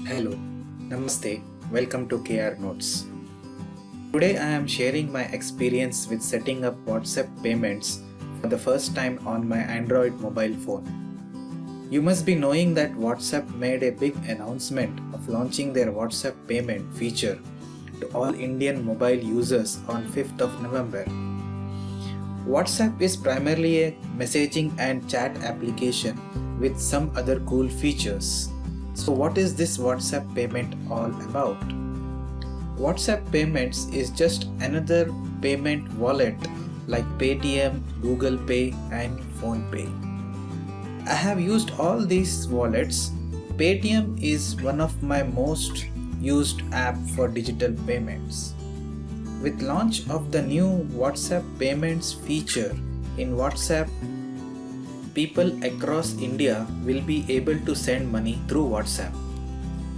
Hello, Namaste, welcome to KR Notes. Today I am sharing my experience with setting up WhatsApp payments for the first time on my Android mobile phone. You must be knowing that WhatsApp made a big announcement of launching their WhatsApp payment feature to all Indian mobile users on 5th of November. WhatsApp is primarily a messaging and chat application with some other cool features. So what is this WhatsApp payment all about? WhatsApp payments is just another payment wallet like Paytm, Google Pay and PhonePe. I have used all these wallets. Paytm is one of my most used app for digital payments. With launch of the new WhatsApp payments feature in WhatsApp, people across India will be able to send money through WhatsApp.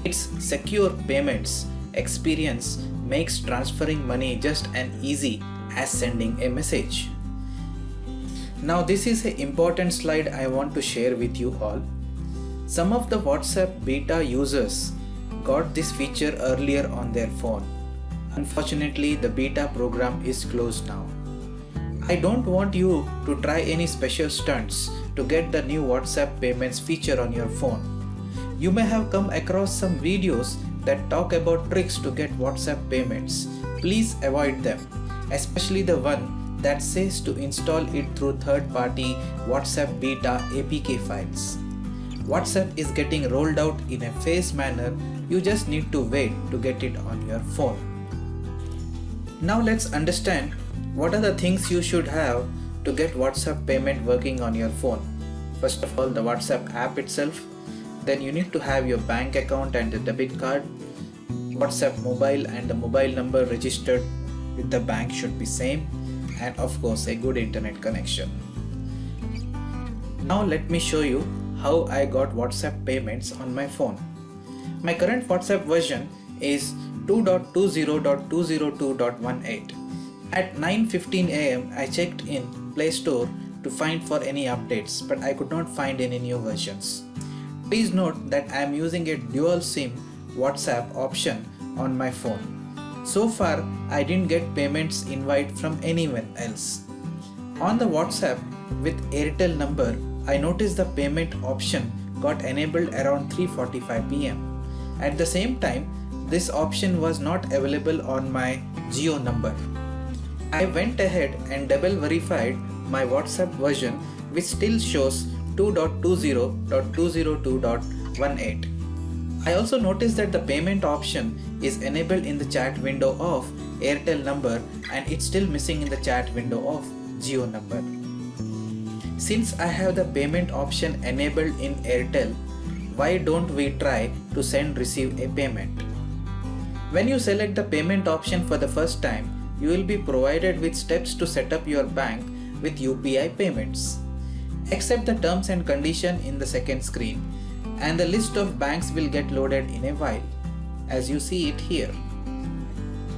Its secure payments experience makes transferring money just as easy as sending a message. Now this is an important slide I want to share with you all. Some of the WhatsApp beta users got this feature earlier on their phone. Unfortunately, the beta program is closed now. I don't want you to try any special stunts to get the new WhatsApp payments feature on your phone. You may have come across some videos that talk about tricks to get WhatsApp payments. Please avoid them, especially the one that says to install it through third-party WhatsApp beta APK files. WhatsApp is getting rolled out in a phased manner. You just need to wait to get it on your phone. Now let's understand what are the things you should have to get WhatsApp payment working on your phone. First of all, the WhatsApp app itself. Then you need to have your bank account and the debit card. WhatsApp mobile and the mobile number registered with the bank should be same, and of course a good internet connection. Now let me show you how I got WhatsApp payments on my phone. My current WhatsApp version is 2.20.202.18. At 9:15 am I checked in Play Store to find for any updates, but I could not find any new versions. Please note that I am using a dual SIM WhatsApp option on my phone. So far I didn't get payments invite from anyone else. On the WhatsApp with Airtel number, I noticed the payment option got enabled around 3:45 pm. At the same time, this option was not available on my Jio number. I went ahead and double verified my WhatsApp version, which still shows 2.20.202.18. I also noticed that the payment option is enabled in the chat window of Airtel number and it's still missing in the chat window of Jio number. Since I have the payment option enabled in Airtel, why don't we try to receive a payment? When you select the payment option for the first time, you will be provided with steps to set up your bank with UPI payments. Accept the terms and conditions in the second screen, and the list of banks will get loaded in a while, as you see it here.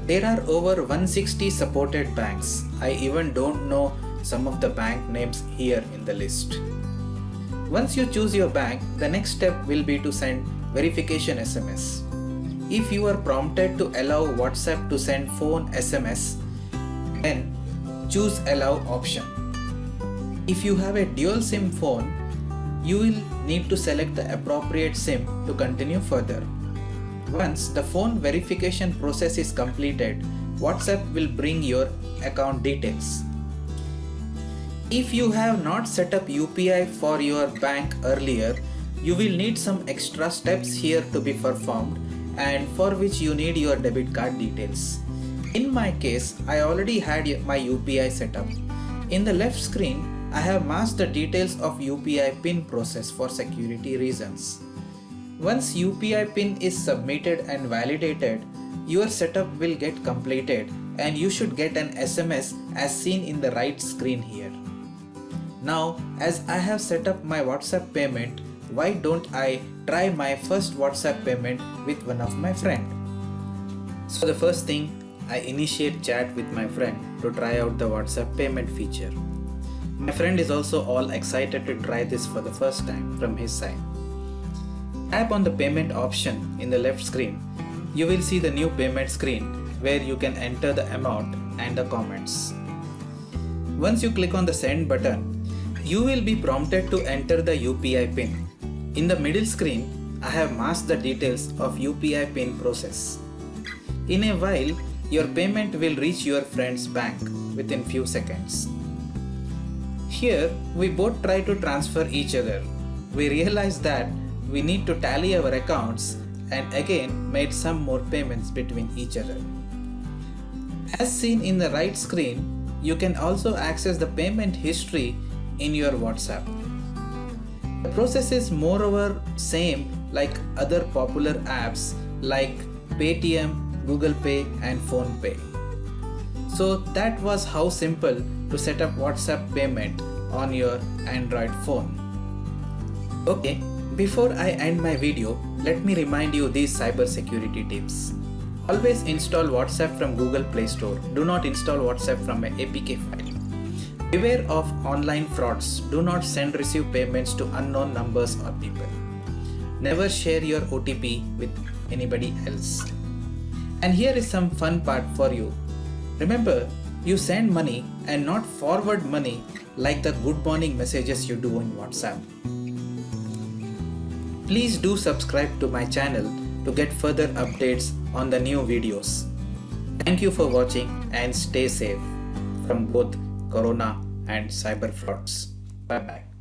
There are over 160 supported banks. I even don't know some of the bank names here in the list. Once you choose your bank, the next step will be to send verification SMS. If you are prompted to allow WhatsApp to send phone SMS, then choose allow option. If you have a dual SIM phone, you will need to select the appropriate SIM to continue further. Once the phone verification process is completed, WhatsApp will bring your account details. If you have not set up UPI for your bank earlier, you will need some extra steps here to be performed, and for which you need your debit card details. In my case, I already had my UPI set up. In the left screen, I have masked the details of UPI PIN process for security reasons. Once UPI PIN is submitted and validated, your setup will get completed and you should get an SMS as seen in the right screen here. Now, as I have set up my WhatsApp payment, why don't I try my first WhatsApp payment with one of my friend? So the first thing, I initiate chat with my friend to try out the WhatsApp payment feature. My friend is also all excited to try this for the first time from his side. Tap on the payment option in the left screen. You will see the new payment screen where you can enter the amount and the comments. Once you click on the send button, you will be prompted to enter the UPI PIN. In the middle screen, I have masked the details of UPI PIN process. In a while, your payment will reach your friend's bank within few seconds. Here, we both try to transfer each other. We realized that we need to tally our accounts and again made some more payments between each other. As seen in the right screen, you can also access the payment history in your WhatsApp. The process is moreover same like other popular apps like Paytm, Google Pay and PhonePe. So that was how simple to set up WhatsApp payment on your Android phone. Okay, before I end my video, let me remind you these cybersecurity tips. Always install WhatsApp from Google Play Store. Do not install WhatsApp from an APK file. Beware of online frauds. Do not send receive payments to unknown numbers or people. Never share your OTP with anybody else. And here is some fun part for you. Remember, you send money and not forward money like the good morning messages you do in WhatsApp. Please do subscribe to my channel to get further updates on the new videos. Thank you for watching and stay safe from both Corona and cyber frauds. Bye bye.